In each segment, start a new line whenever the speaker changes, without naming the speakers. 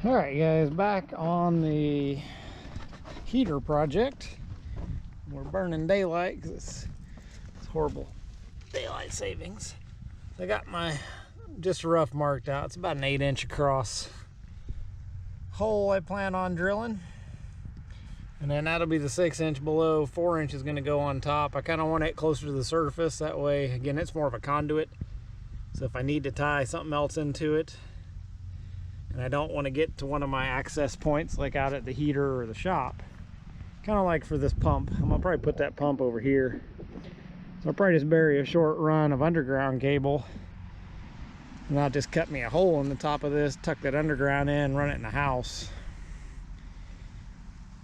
All right, guys, back on the heater project. We're burning daylight because it's horrible daylight savings. I got my just rough marked out. It's about an 8-inch across hole I plan on drilling, and then that'll be the 6-inch below. 4-inch is going to go on top. I kind of want it closer to the surface, that way again it's more of a conduit, so if I need to tie something else into it and I don't want to get to one of my access points like out at the heater or the shop, kind of like for this pump, I'm gonna probably put that pump over here. So I'll probably just bury a short run of underground cable, and I'll just cut me a hole in the top of this, tuck that underground in, run it in the house,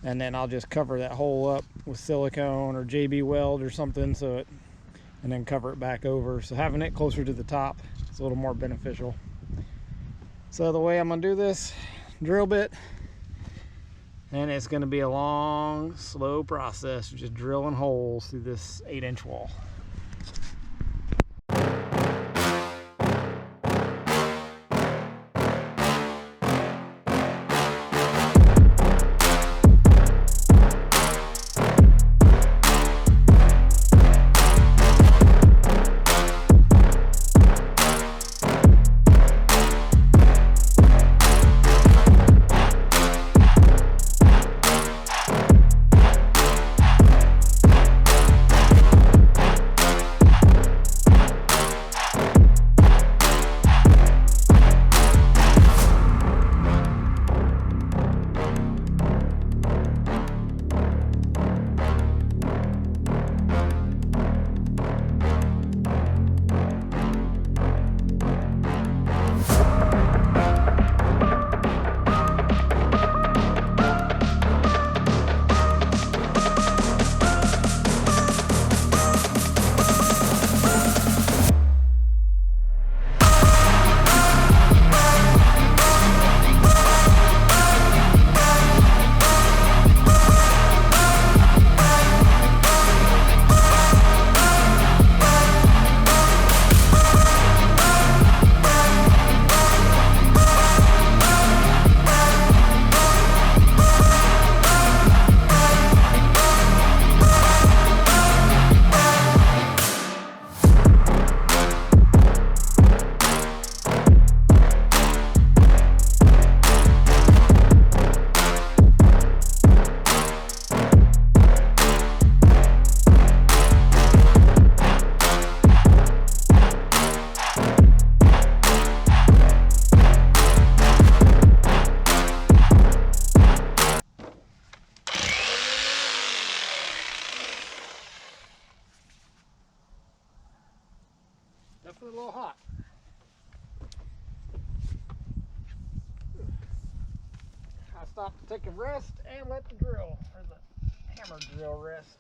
and then I'll just cover that hole up with silicone or JB weld or something, and then cover it back over. So having it closer to the top is a little more beneficial. So the way I'm gonna do this, drill bit, and it's gonna be a long, slow process, just drilling holes through this 8-inch wall. Definitely a little hot. I stopped to take a rest and let the drill, or the hammer drill, rest.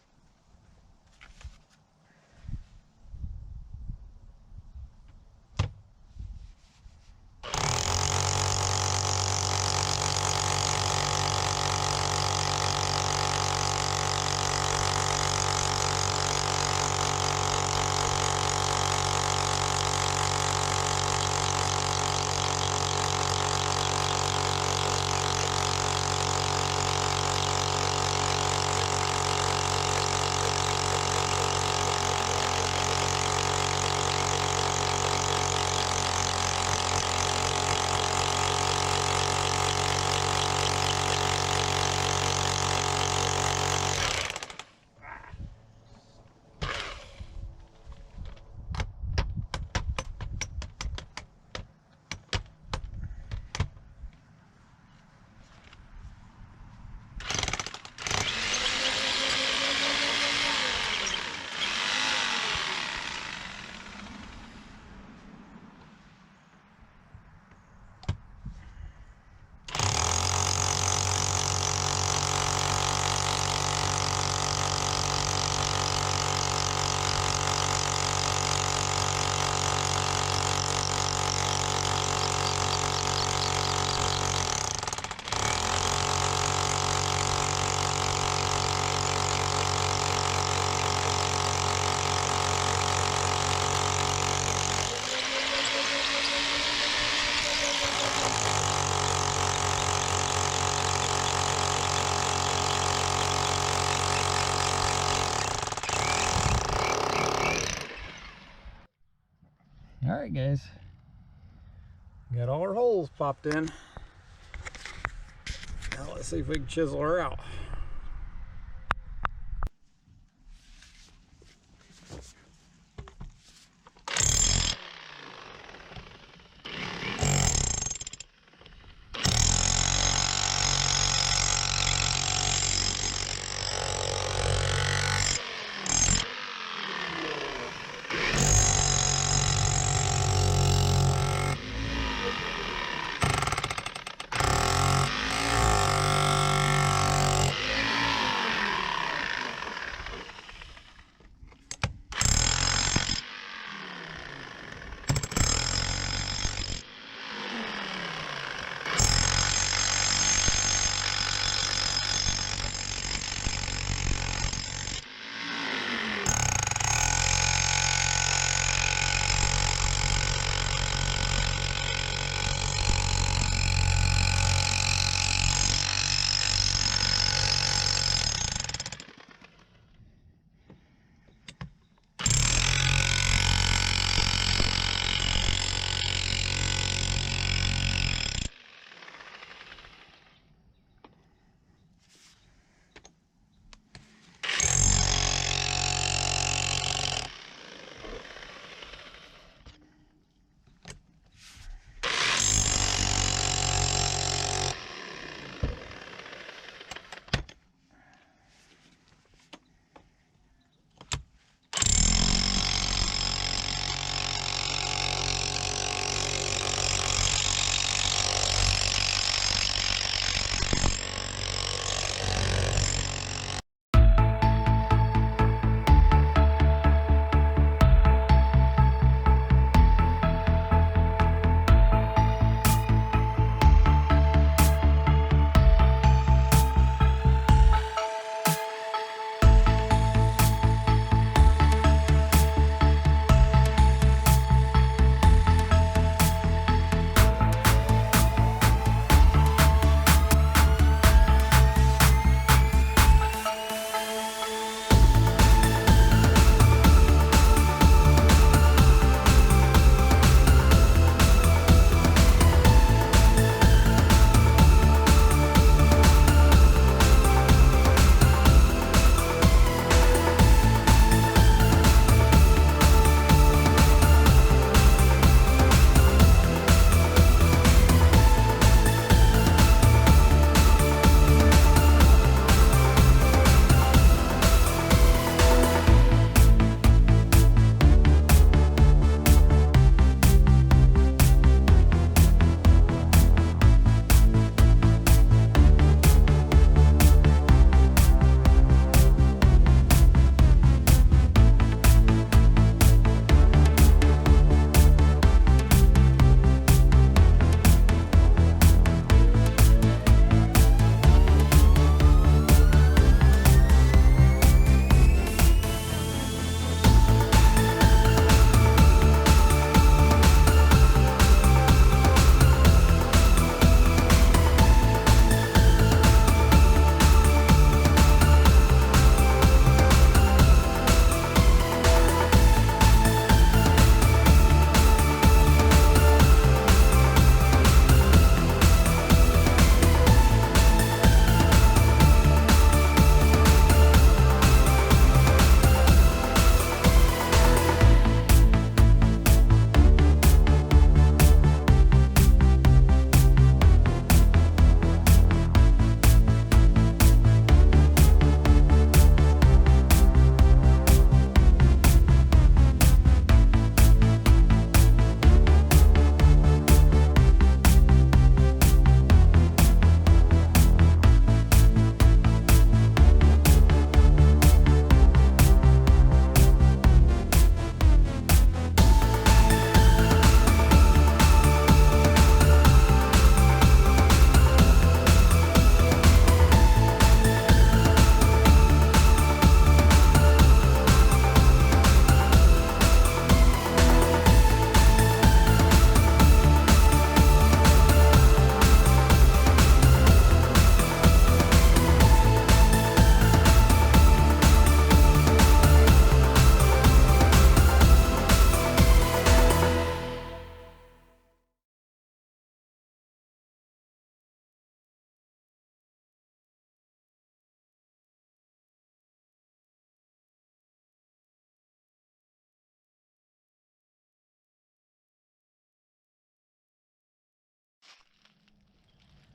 Alright guys, got all our holes popped in. Now let's see if we can chisel her out.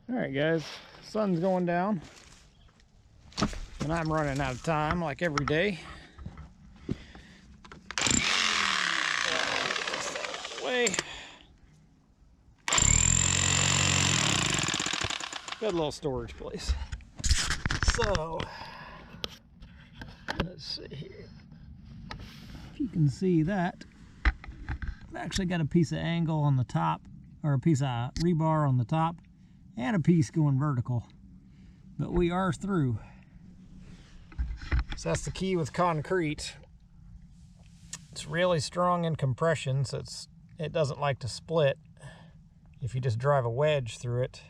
All right, guys, sun's going down, and I'm running out of time like every day. Way. Good little storage place. So, let's see here. If you can see that, I've actually got a piece of angle on the top, or a piece of rebar on the top, and a piece going vertical. But we are through. So that's the key with concrete. It's really strong in compression, so it doesn't like to split if you just drive a wedge through it.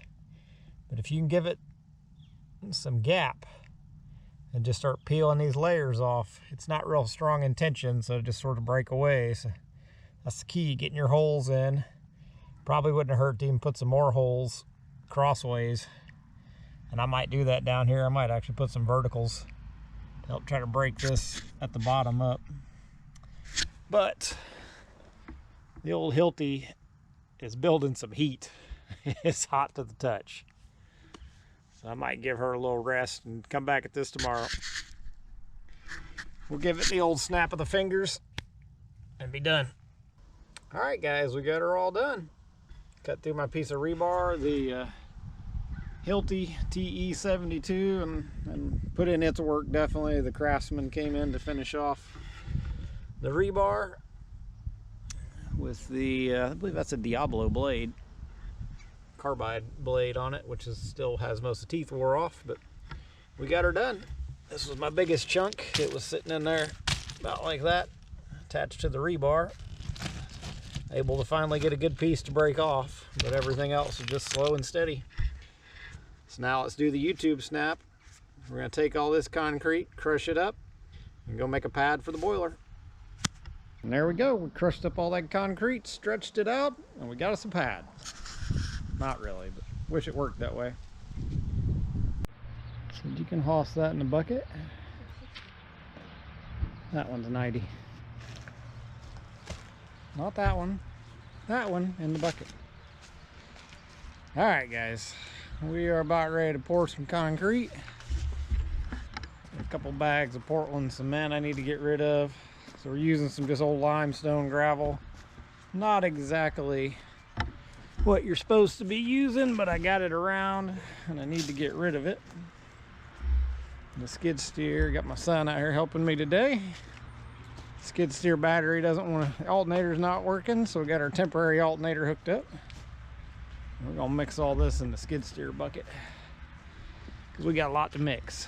But if you can give it some gap and just start peeling these layers off, it's not real strong in tension, so it just sort of break away. So that's the key, getting your holes in. Probably wouldn't hurt to even put some more holes crossways. And I might do that down here. I might actually put some verticals to help try to break this at the bottom up. But the old Hilti is building some heat. It's hot to the touch. So I might give her a little rest and come back at this tomorrow. We'll give it the old snap of the fingers and be done. All right, guys, we got her all done. Cut through my piece of rebar, the Hilti TE72, and put in its work, definitely. The Craftsman came in to finish off the rebar with the, I believe that's a Diablo blade. Carbide blade on it, which still has most of the teeth wore off, but we got her done. This was my biggest chunk. It was sitting in there about like that, attached to the rebar. Able to finally get a good piece to break off, but everything else is just slow and steady. So now let's do the YouTube snap. We're going to take all this concrete, crush it up, and go make a pad for the boiler. And there we go. We crushed up all that concrete, stretched it out, and we got us a pad. Not really, but wish it worked that way. So you can hoss that in the bucket. That one's 90. Not that one. That one in the bucket. All right, guys. We are about ready to pour some concrete. A couple bags of Portland cement I need to get rid of. So we're using some just old limestone gravel. Not exactly what you're supposed to be using, but I got it around and I need to get rid of it. The skid steer, got my son out here helping me today. Skid steer battery doesn't want to, alternator's not working, so we got our temporary alternator hooked up. We're gonna mix all this in the skid steer bucket because we got a lot to mix.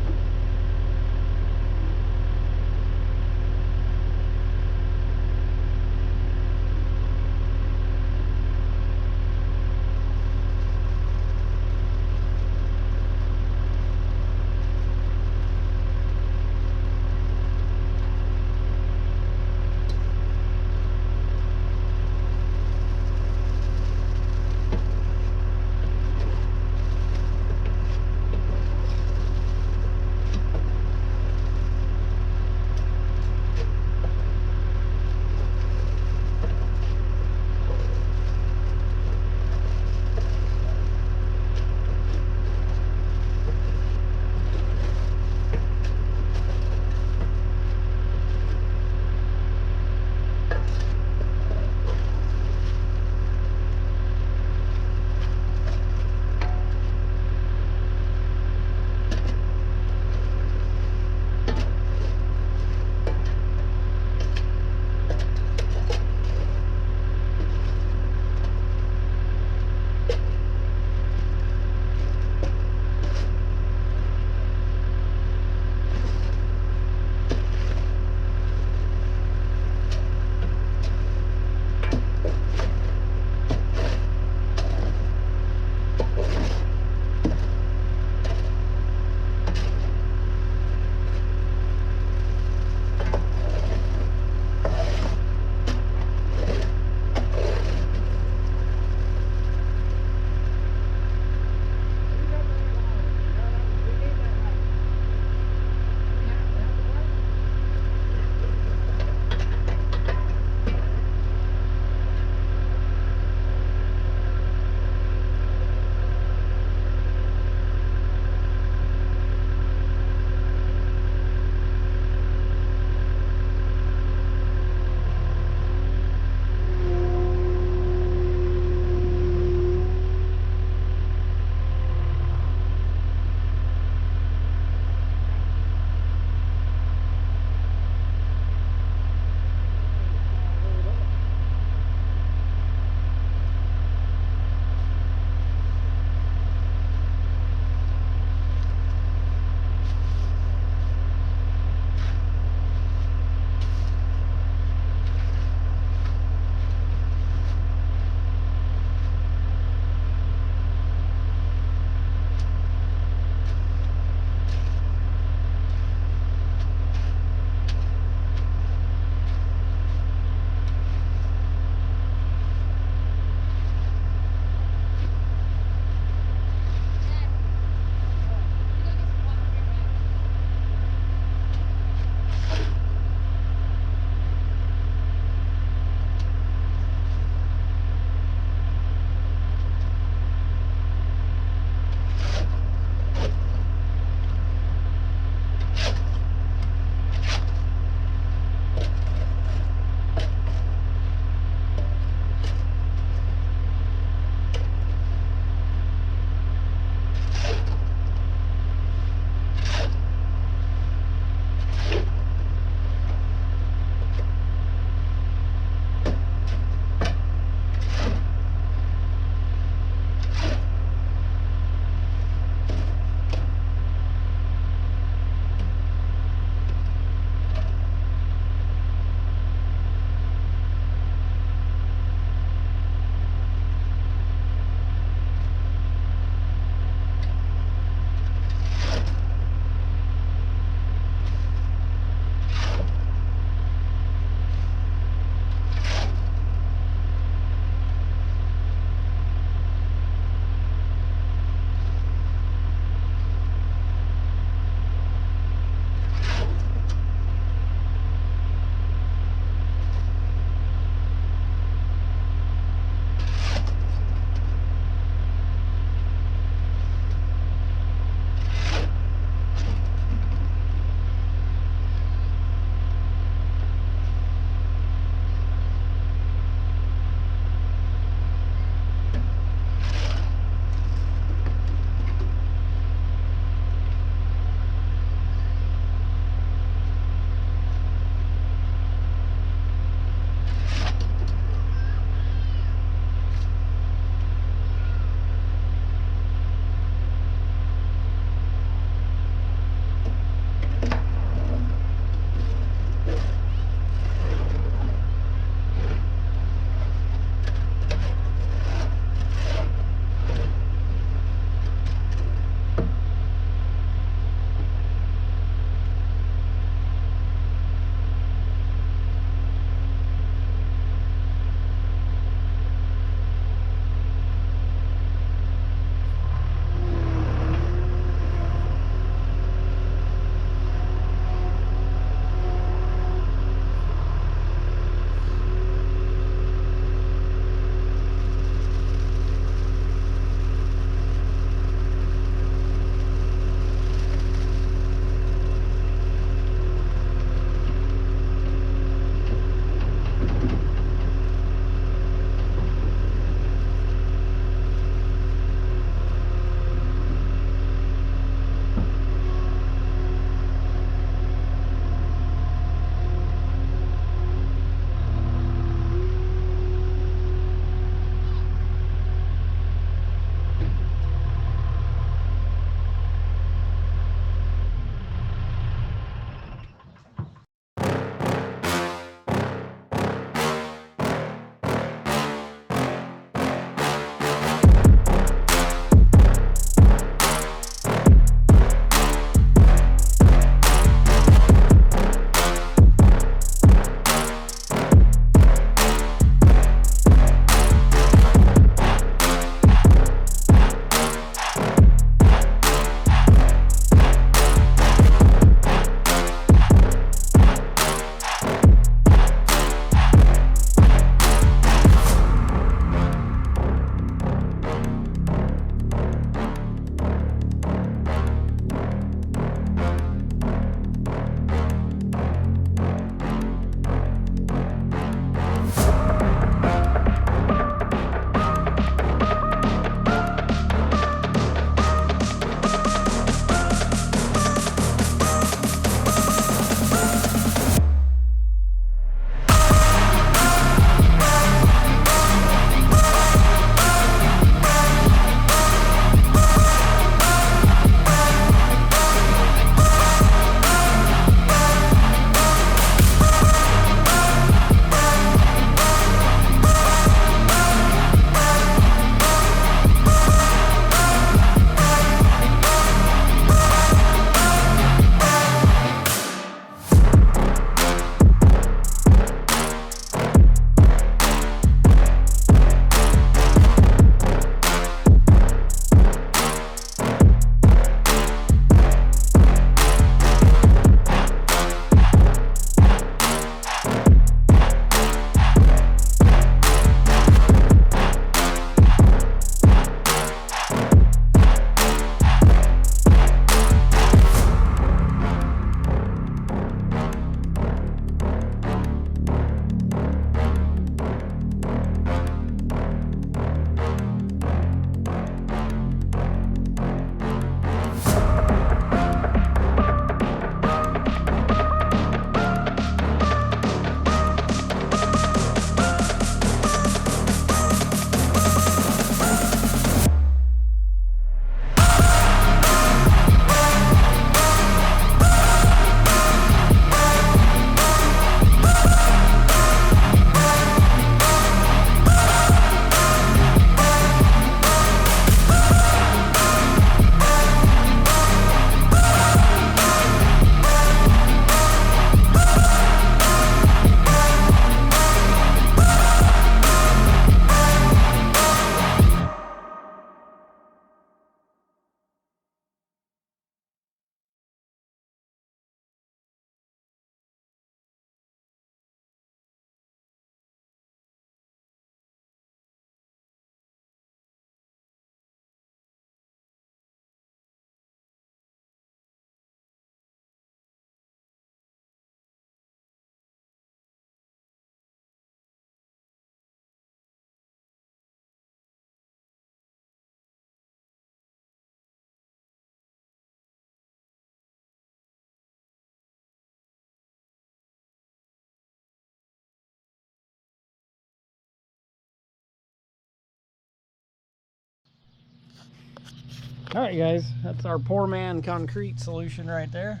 All right, guys, that's our poor man concrete solution right there.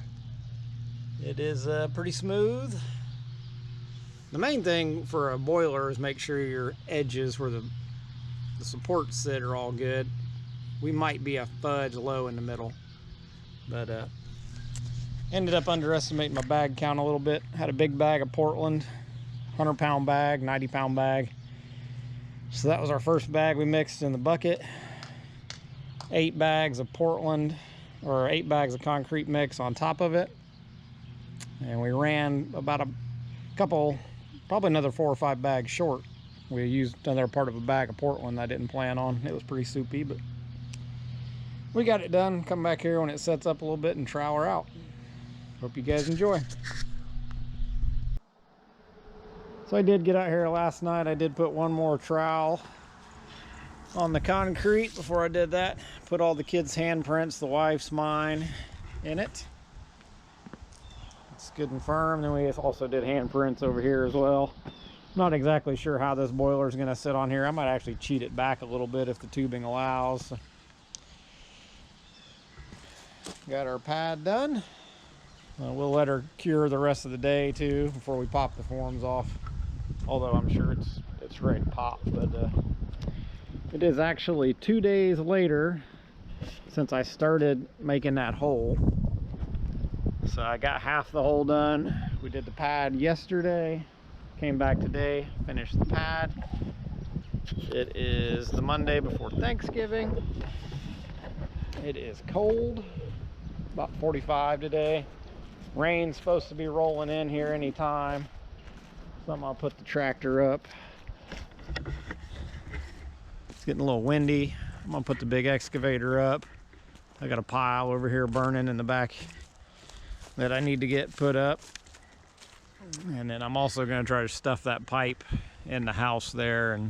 It is pretty smooth. The main thing for a boiler is make sure your edges where the supports sit are all good. We might be a fudge low in the middle, but ended up underestimating my bag count a little bit. Had a big bag of Portland, 100-pound bag, 90-pound bag. So that was our first bag we mixed in the bucket. 8 bags of Portland, or 8 bags of concrete mix on top of it. And we ran about a couple, probably another 4 or 5 bags short. We used another part of a bag of Portland I didn't plan on. It was pretty soupy, but we got it done. Come back here when it sets up a little bit and trowel her out. Hope you guys enjoy. So I did get out here last night. I did put one more trowel on the concrete. Before I did that, put all the kids' handprints, the wife's, mine, in it. It's good and firm. Then we also did handprints over here as well. Not exactly sure how this boiler is going to sit on here. I might actually cheat it back a little bit if the tubing allows. Got our pad done. We'll let her cure the rest of the day too before we pop the forms off. Although I'm sure it's ready to pop, but it is actually 2 days later since I started making that hole. So I got half the hole done. We did the pad yesterday, came back today, finished the pad. It is the Monday before Thanksgiving. It is cold, about 45 today. Rain's supposed to be rolling in here anytime. Something I'll put the tractor up. It's getting a little windy. I'm gonna put the big excavator up. I got a pile over here burning in the back that I need to get put up. And then I'm also gonna try to stuff that pipe in the house there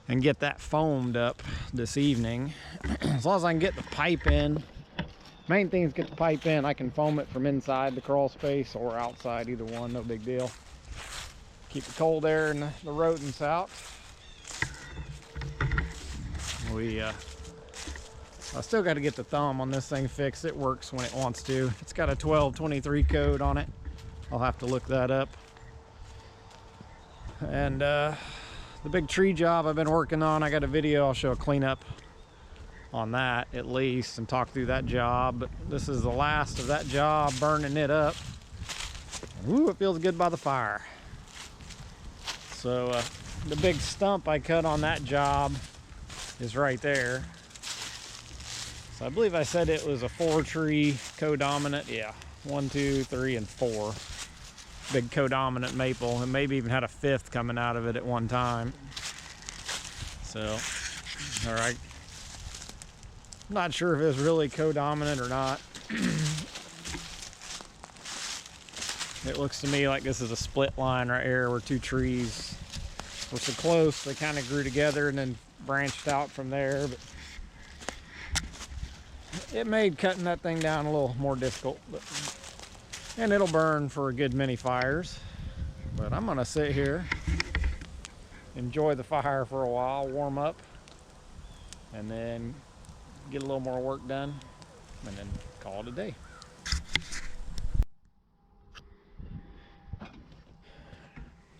and get that foamed up this evening. As long as I can get the pipe in. Main thing is get the pipe in. I can foam it from inside the crawl space or outside, either one, no big deal. Keep the cold air and the rodents out. I still got to get the thumb on this thing fixed. It works when it wants to. It's got a 1223 code on it. I'll have to look that up. And the big tree job I've been working on, I got a video. I'll show a cleanup on that at least and talk through that job. But this is the last of that job, burning it up. Ooh, it feels good by the fire. So the big stump I cut on that job is right there. So I believe I said it was a 4-tree codominant. Yeah, 1, 2, 3, and 4. Big codominant maple, and maybe even had a 5th coming out of it at one time. So, all right. Not sure if it's really codominant or not. It looks to me like this is a split line right here where 2 trees were so close they kind of grew together and then branched out from there. But it made cutting that thing down a little more difficult. And it'll burn for a good many fires. But I'm gonna sit here, enjoy the fire for a while, warm up, and then get a little more work done, and then call it a day.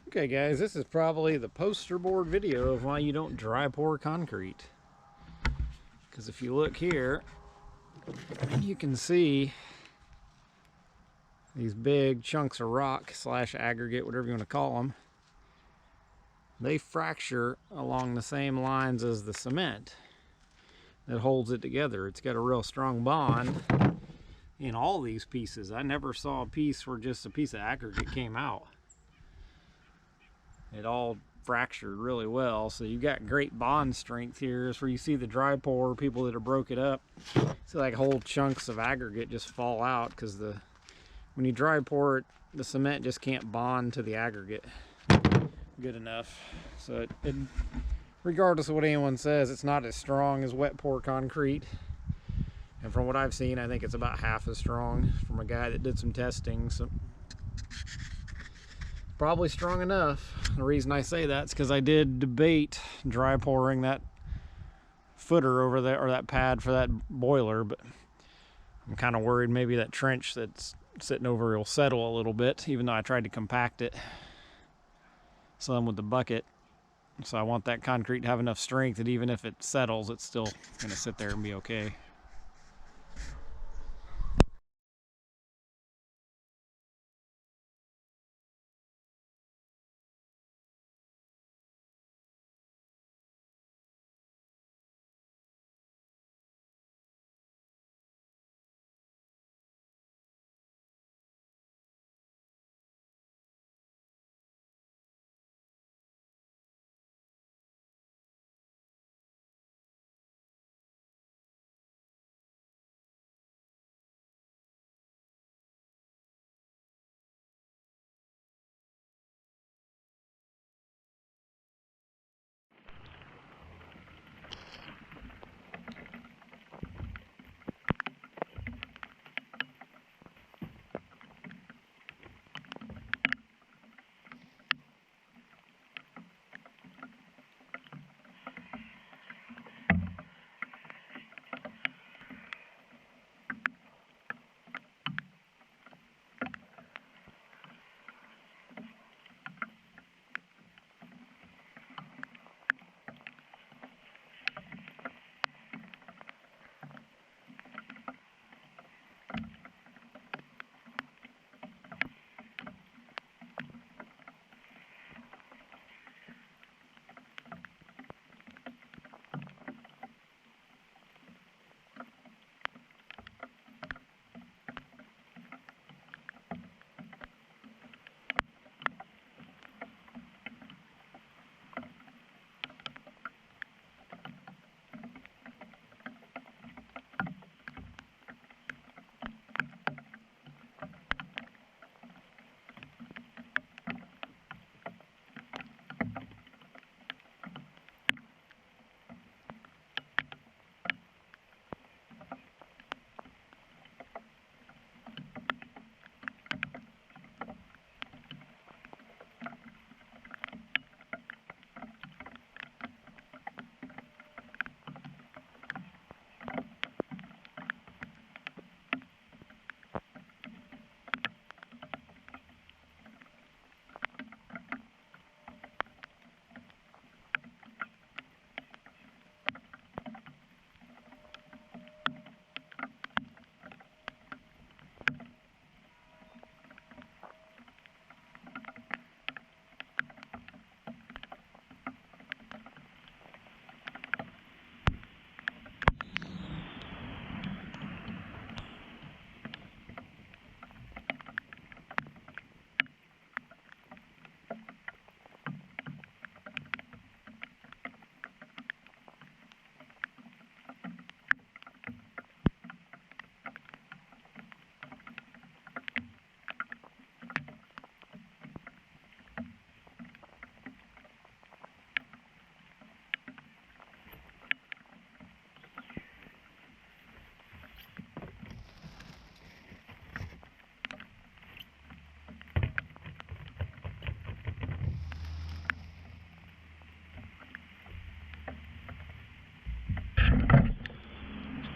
Okay guys, this is probably the poster board video of why you don't dry pour concrete. Because if you look here, you can see these big chunks of rock / aggregate, whatever you want to call them. They fracture along the same lines as the cement that holds it together. It's got a real strong bond in all these pieces. I never saw a piece where just a piece of aggregate came out. It all fractured really well, so you've got great bond strength here. Is where you see the dry pour, people that have broke it up, see like whole chunks of aggregate just fall out because when you dry pour it, the cement just can't bond to the aggregate good enough. So it regardless of what anyone says, it's not as strong as wet pour concrete. And from what I've seen, I think it's about half as strong from a guy that did some testing. So probably strong enough. The reason I say that is because I did debate dry pouring that footer over there, or that pad for that boiler, but I'm kind of worried maybe that trench that's sitting over will settle a little bit, even though I tried to compact it some with the bucket. So I want that concrete to have enough strength that even if it settles, it's still going to sit there and be okay.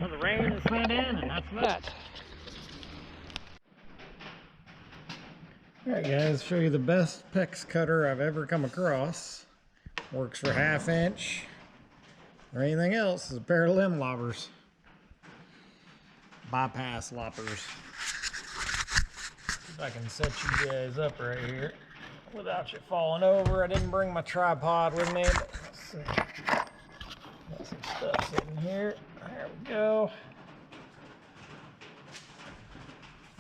Well, the rain has set in, and that's that. Alright guys, show you the best PEX cutter I've ever come across. Works for 1/2 inch or anything else. Is a pair of limb loppers. Bypass loppers. See if I can set you guys up right here without you falling over. I didn't bring my tripod with me, but let's see. Got some stuff sitting here. There we go.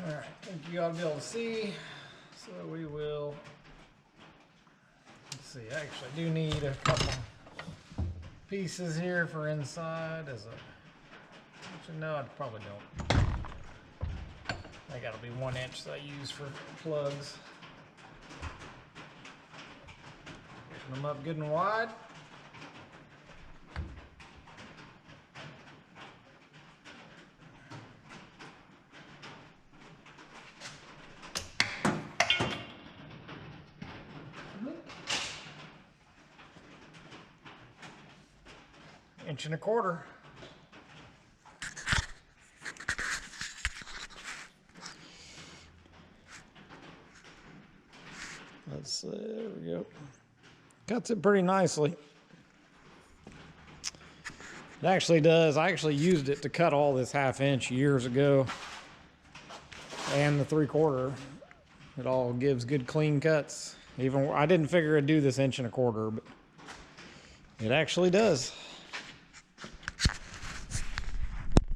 Alright, I think you ought to be able to see. So we will, let's see, I actually do need a couple pieces here for inside as a, actually no, I probably don't. I gotta be 1 inch that I use for plugs. Pushing them up good and wide. inch and a quarter. Let's see, there we go. Cuts it pretty nicely. It actually does. I actually used it to cut all this 1/2 inch years ago. And the 3/4. It all gives good clean cuts. Even I didn't figure it'd do this 1 1/4 inch, but it actually does.